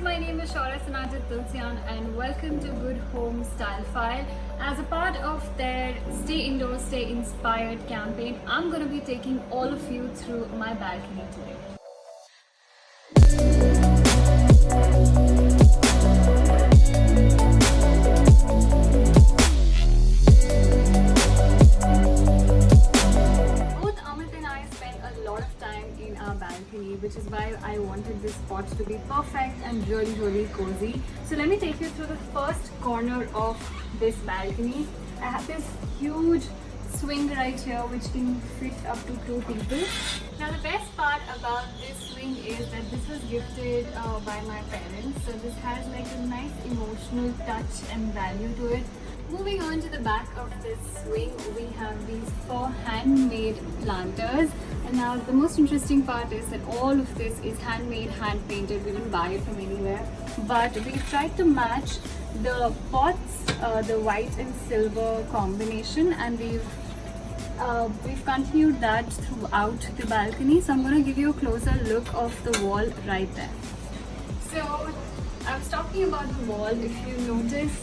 my name is Shaura Sanajit Tulsian and welcome to Good Home Style File. As a part of their Stay Indoors, Stay Inspired campaign, I'm going to be taking all of you through my balcony today. Balcony, which is why I wanted this spot to be perfect and really cozy. So let me take you through the first corner of this balcony. I have this huge swing right here which can fit up to 2 people. Now the best part about this swing is that this was gifted by my parents, so this has like a nice emotional touch and value to it. Moving on to the back of this swing, we have these 4 handmade planters. And now the most interesting part is that all of this is handmade, hand painted. We didn't buy it from anywhere, but we tried to match the pots, the white and silver combination, and we've continued that throughout the balcony. So I'm going to give you a closer look of the wall right there. So I was talking about the wall. If you notice,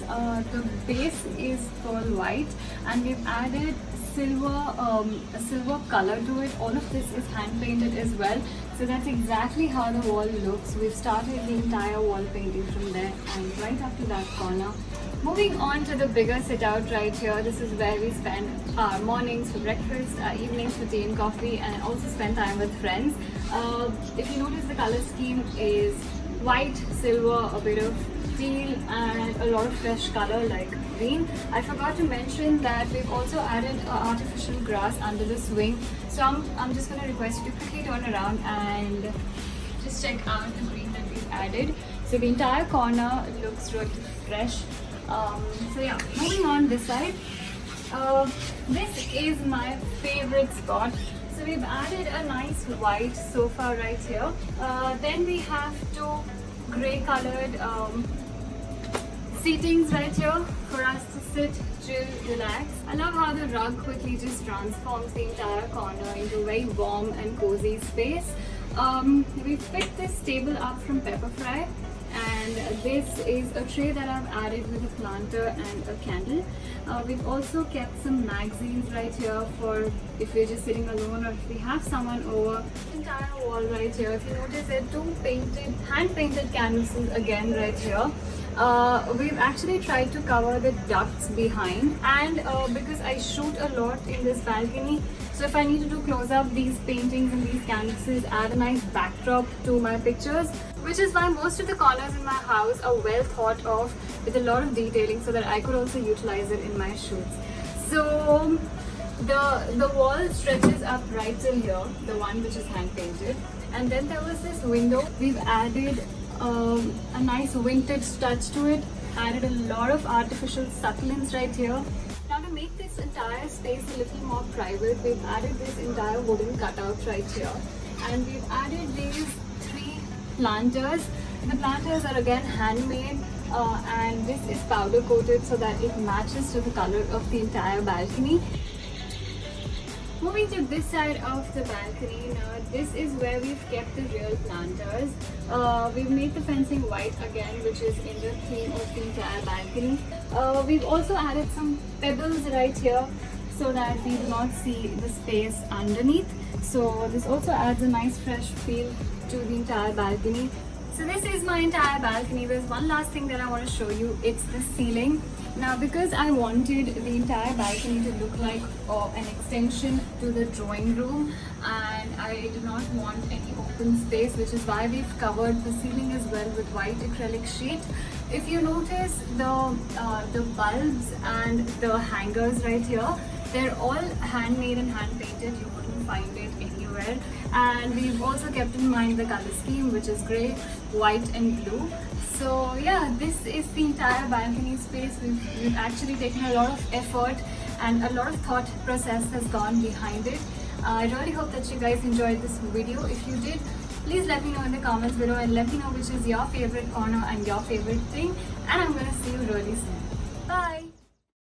the base is pearl white and we've added a silver color to it. All of this is hand painted as well. So that's exactly how the wall looks. We've started the entire wall painting from there and right up to that corner. Moving on to the bigger sit out right here, this is where we spend our mornings for breakfast, our evenings for tea and coffee, and also spend time with friends. If you notice, the color scheme is white, silver, a bit of teal, and a lot of fresh color like green. I forgot to mention that we've also added artificial grass under the swing. So I'm just going to request you to quickly turn around and just check out the green that we've added. So the entire corner looks really fresh. So yeah, moving on this side. This is my favorite spot. So we've added a nice white sofa right here. Then we have 2 grey colored seatings right here for us to sit, chill, relax. I love how the rug quickly just transforms the entire corner into a very warm and cozy space. We picked this table up from Pepperfry, and this is a tray that I've added with a planter and a candle. We've also kept some magazines right here for if we're just sitting alone or if we have someone over. The entire wall right here, if you notice, there are 2 hand painted canvases again right here. We've actually tried to cover the ducts behind, and because I shoot a lot in this balcony, so if I need to do close up, these paintings and these canvases add a nice backdrop to my pictures, which is why most of the corners in my house are well thought of with a lot of detailing so that I could also utilize it in my shoots. So the wall stretches up right till here, the one which is hand painted, and then there was this window. We've added a nice vintage touch to it, added a lot of artificial succulents right here. Now to make this entire space a little more private, we've added this entire wooden cutout right here, and we've added these 3 planters. The planters are again handmade, and this is powder coated so that it matches to the color of the entire balcony. Moving to this side of the balcony, now this is where we've kept the real planters. We've made the fencing white again, which is in the theme of the entire balcony. We've also added some pebbles right here so that we do not see the space underneath. So this also adds a nice fresh feel to the entire balcony. So this is my entire balcony. There's one last thing that I want to show you. It's the ceiling. Now because I wanted the entire balcony to look like an extension to the drawing room, and I did not want any open space, which is why we've covered the ceiling as well with white acrylic sheet. If you notice, the bulbs and the hangers right here, they're all handmade and hand painted. You wouldn't find it anywhere. And we've also kept in mind the color scheme, which is grey, white and blue. So yeah, this is the entire balcony space. We've actually taken a lot of effort and a lot of thought process has gone behind it. I really hope that you guys enjoyed this video. If you did, please let me know in the comments below and let me know which is your favorite corner and your favorite thing. And I'm gonna see you really soon. Bye!